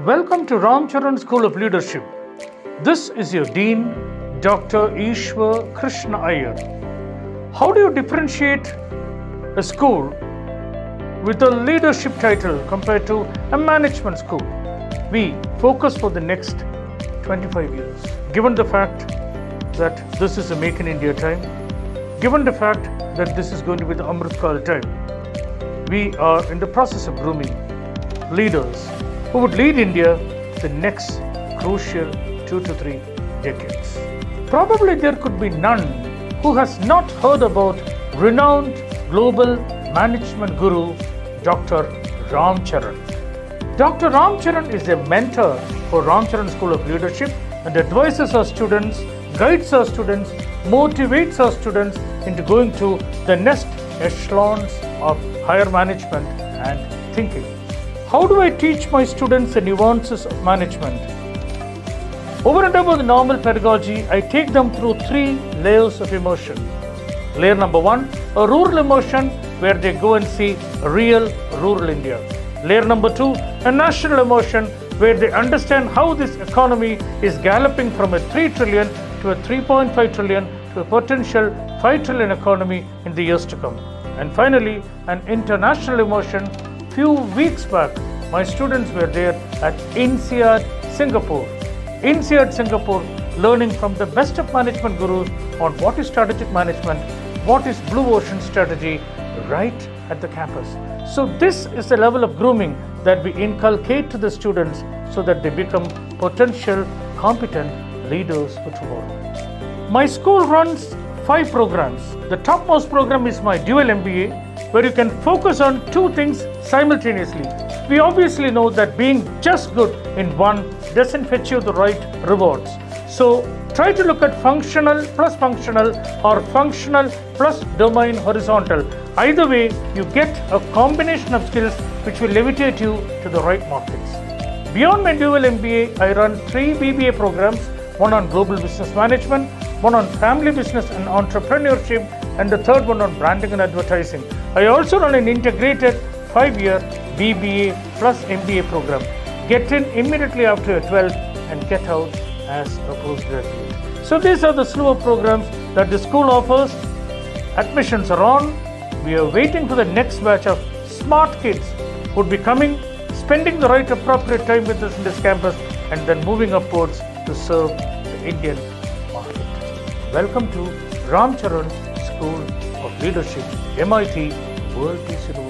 Welcome to Ramcharan School of Leadership. This is your Dean, Dr. Easwar Krishna Iyer. How do you differentiate a school with a leadership title compared to a management school? We focus for the next 25 years. Given the fact that this is a Make in India time, given the fact that this is going to be the Amrit Kal time, we are in the process of grooming leaders who would lead India the next crucial 2 to 3 decades. Probably there could be none who has not heard about renowned global management guru Dr. Ramcharan. Dr. Ramcharan is a mentor for Ramcharan School of Leadership and advises our students, guides our students, motivates our students into going to the next echelons of higher management and thinking. How do I teach my students the nuances of management? Over and above the normal pedagogy, I take them through 3 layers of immersion. Layer number 1, a rural immersion where they go and see real rural India. Layer number 2, a national immersion where they understand how this economy is galloping from a 3 trillion to a 3.5 trillion to a potential 5 trillion economy in the years to come. And finally, an international immersion. Few weeks back, my students were there at INSEAD Singapore. INSEAD Singapore, learning from the best of management gurus on what is strategic management, what is blue ocean strategy, right at the campus. So this is the level of grooming that we inculcate to the students so that they become potential, competent leaders for tomorrow. My school runs 5 programs. The topmost program is my dual MBA, where you can focus on 2 things simultaneously. We obviously know that being just good in one doesn't fetch you the right rewards. So try to look at functional plus functional or functional plus domain horizontal. Either way, you get a combination of skills which will levitate you to the right markets. Beyond my dual MBA, I run 3 BBA programs, one on global business management, one on family business and entrepreneurship, and the third one on branding and advertising. I also run an integrated 5-year BBA plus MBA program. Get in immediately after your 12th and get out as a postgraduate. So these are the slew of programs that the school offers. Admissions are on. We are waiting for the next batch of smart kids who would be coming, spending the right appropriate time with us in this campus, and then moving upwards to serve the Indian market. Welcome to Ramcharan School of Leadership, MIT, World Peace University.